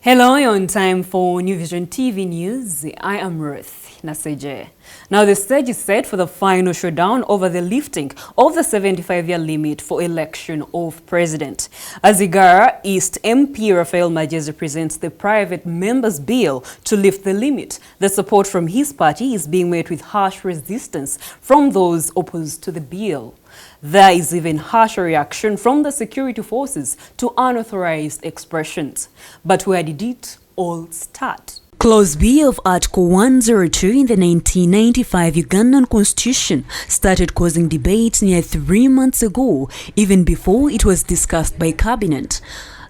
Hello, you're on time for New Vision TV News. I am Ruth Naseje. Now, the stage is set for the final showdown over the lifting of the 75-year limit for election of president. As Uganda East MP Raphael Magezi presents the private members' bill to lift the limit, the support from his party is being met with harsh resistance from those opposed to the bill. There is even harsher reaction from the security forces to unauthorized expressions. But where did it all start? Clause B of Article 102 in the 1995 Ugandan Constitution started causing debate near 3 months ago, even before it was discussed by Cabinet.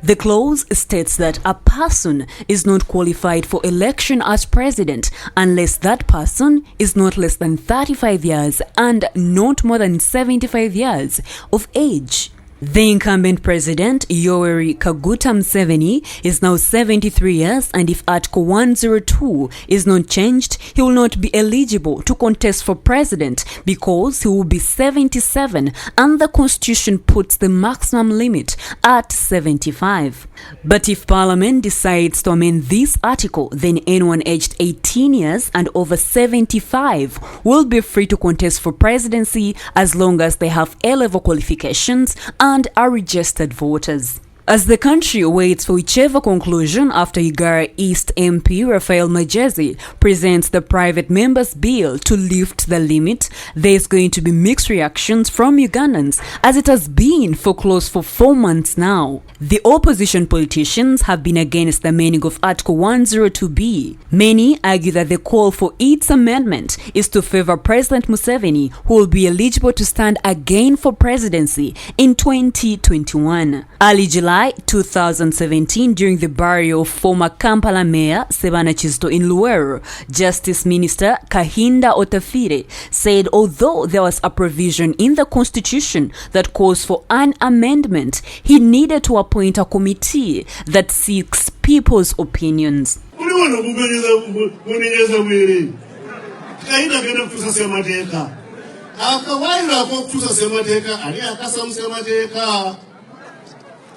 The clause states that a person is not qualified for election as president unless that person is not less than 35 years and not more than 75 years of age. The incumbent president, Yoweri Kaguta Museveni, is now 73 years, and if Article 102 is not changed, he will not be eligible to contest for president because he will be 77, and the constitution puts the maximum limit at 75. But if Parliament decides to amend this article, then anyone aged 18 years and over 75 will be free to contest for presidency as long as they have A-level qualifications and are registered voters. As the country waits for whichever conclusion after Uganda East MP Raphael Magezi presents the private members' bill to lift the limit, there is going to be mixed reactions from Ugandans, as it has been for close to 4 months now. The opposition politicians have been against the meaning of Article 102B. Many argue that the call for its amendment is to favor President Museveni, who will be eligible to stand again for presidency in 2021. Early July 2017, during the burial of former Kampala Mayor Sebana Kizito in Luweero, Justice Minister Kahinda Otafire said although there was a provision in the Constitution that calls for an amendment, he needed to appoint a committee that seeks people's opinions.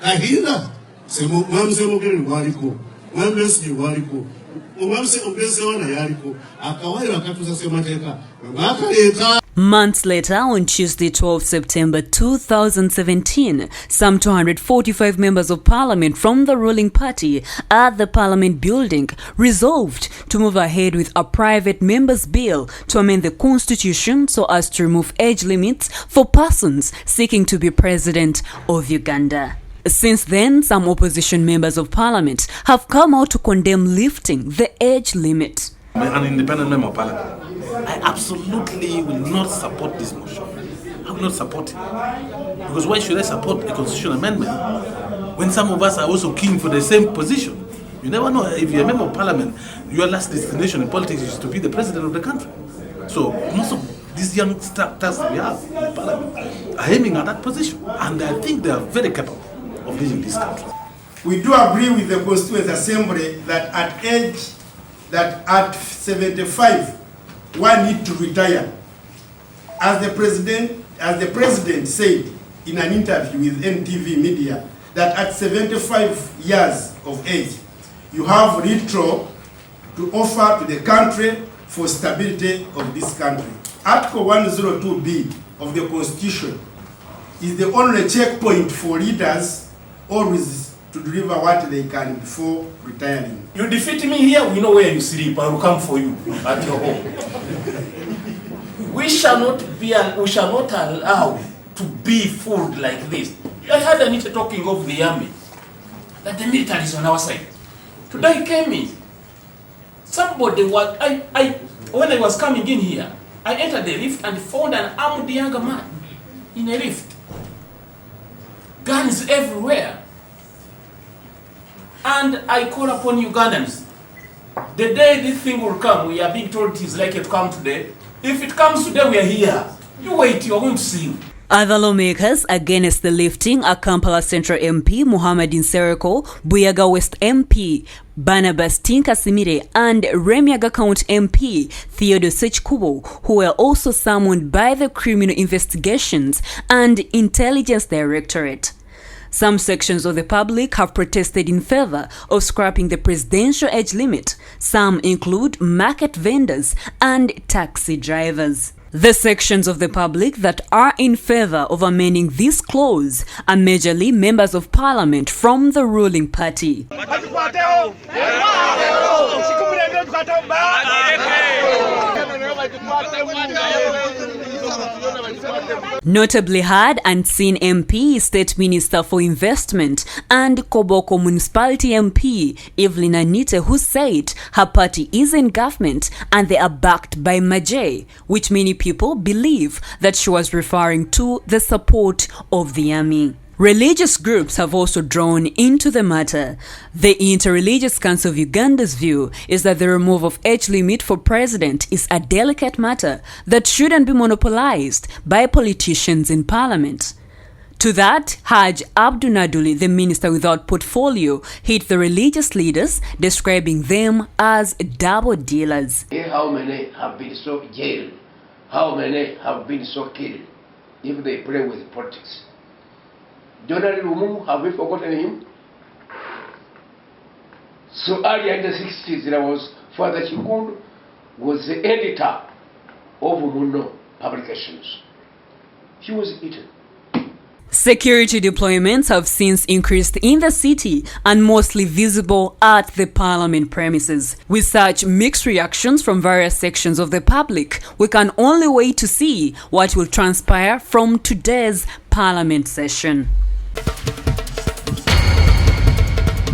Kahinda semu mwamsemogere waliko mwamlesi waliko umamse umbese wana yaliko akawaira akatuza semateka bakaleta. Months later, on Tuesday, 12 September 2017, some 245 members of parliament from the ruling party at the parliament building resolved to move ahead with a private members' bill to amend the constitution so as to remove age limits for persons seeking to be president of Uganda. Since then, some opposition members of parliament have come out to condemn lifting the age limit. An independent member of parliament, I absolutely will not support this motion. I will not support it. Because why should I support a constitutional amendment when some of us are also keen for the same position? You never know. If you're a member of parliament, your last destination in politics is to be the president of the country. So most of these young stars we have in the parliament are aiming at that position. And I think they are very capable of leading this country. We do agree with the Constituent Assembly that at 75, one need to retire. As the president said in an interview with NTV Media, that at 75 years of age, you have little to offer to the country for stability of this country. Article 102B of the Constitution is the only checkpoint for leaders always to deliver what they can before retiring. You defeat me here, we know where you sleep. I will come for you at your home. We shall not allow to be fooled like this. I had Anita talking of the army, that the military is on our side. Today I came in. Somebody was, when I was coming in here, I entered the lift and found an armed younger man in a lift. Guns everywhere. And I call upon Ugandans. The day this thing will come, we are being told it is likely to come today. If it comes today, we are here. You wait, you are going to see. Other lawmakers against the lifting are Kampala Central MP Muhammad Nsereko, Buyaga West MP Barnabas Tinkasimire, and Remyaga County MP Theodore Sechkubo, who were also summoned by the Criminal Investigations and Intelligence Directorate. Some sections of the public have protested in favor of scrapping the presidential age limit. Some include market vendors and taxi drivers. The sections of the public that are in favor of amending this clause are majorly members of parliament from the ruling party. Notably heard and seen MP, State Minister for Investment and Koboko Municipality MP Evelyn Anite, who said her party is in government and they are backed by Maje, which many people believe that she was referring to the support of the army. Religious groups have also drawn into the matter. The Interreligious Council of Uganda's view is that the removal of age limit for president is a delicate matter that shouldn't be monopolized by politicians in parliament. To that, Haj Abdunaduli, the minister without portfolio, hit the religious leaders, describing them as double dealers. How many have been so jailed? How many have been so killed if they play with politics? Donald Lumu, have we forgotten him? So earlier in the 60s, there was Father Chikundu, was the editor of Muno publications. He was eaten. Security deployments have since increased in the city and mostly visible at the parliament premises. With such mixed reactions from various sections of the public, we can only wait to see what will transpire from today's parliament session.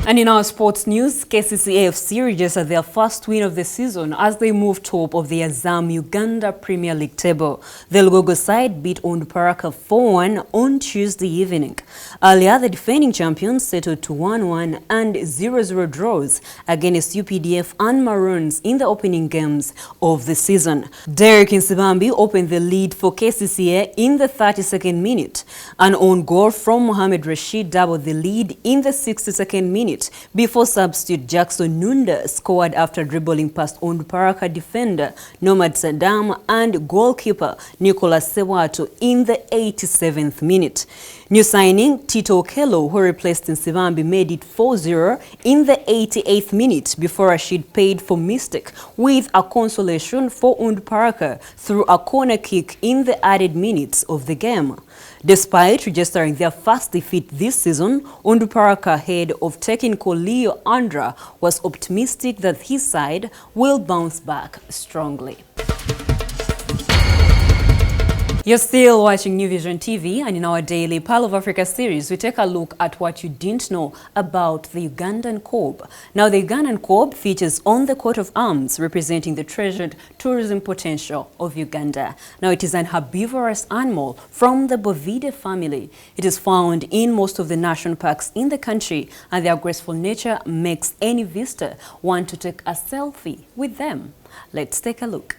And in our sports news, KCCA registered their first win of the season as they move top of the Azam Uganda Premier League table. The Lugogo side beat Onduparaka 4-1 on Tuesday evening. Earlier, the defending champions settled to 1-1 and 0-0 draws against UPDF and Maroons in the opening games of the season. Derek Nsibambi opened the lead for KCCA in the 32nd minute. An own goal from Mohamed Rashid doubled the lead in the 62nd minute. Before substitute Jackson Nunda scored after dribbling past Onduparaka defender Nomad Saddam and goalkeeper Nicolas Sewato in the 87th minute. New signing Tito Okello, who replaced Nsibambi, made it 4-0 in the 88th minute before Rashid paid for mistake with a consolation for Onduparaka through a corner kick in the added minutes of the game. Despite registering their first defeat this season, Onduparaka head of technical Leo Andra was optimistic that his side will bounce back strongly. You're still watching New Vision TV, and in our daily Pearl of Africa series, we take a look at what you didn't know about the Ugandan kob. Now, the Ugandan kob features on the coat of arms, representing the treasured tourism potential of Uganda. Now, it is an herbivorous animal from the Bovidae family. It is found in most of the national parks in the country, and their graceful nature makes any visitor want to take a selfie with them. Let's take a look.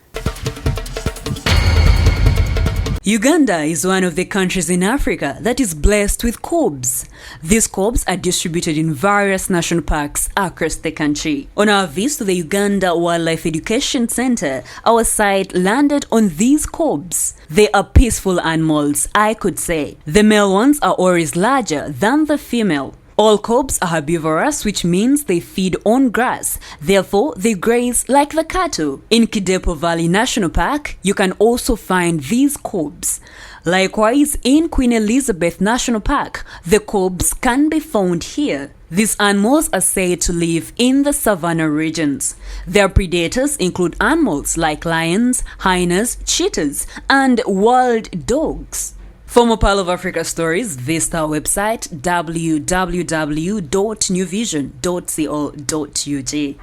Uganda is one of the countries in Africa that is blessed with kobs. These kobs are distributed in various national parks across the country. On our visit to the Uganda Wildlife Education Center, our sight landed on these kobs. They are peaceful animals, I could say. The male ones are always larger than the female. All kobs are herbivorous, which means they feed on grass. Therefore, they graze like the cattle. In Kidepo Valley National Park, you can also find these kobs. Likewise, in Queen Elizabeth National Park, the kobs can be found here. These animals are said to live in the savanna regions. Their predators include animals like lions, hyenas, cheetahs, and wild dogs. For more Pearl of Africa stories, visit our website www.newvision.co.ug.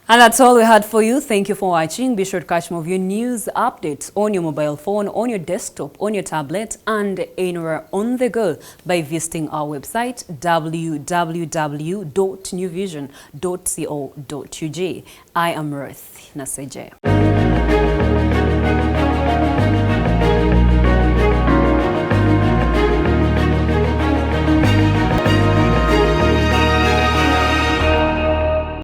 And that's all we had for you. Thank you for watching. Be sure to catch more of your news updates on your mobile phone, on your desktop, on your tablet, and anywhere on the go by visiting our website www.newvision.co.ug. I am Ruth Naseje.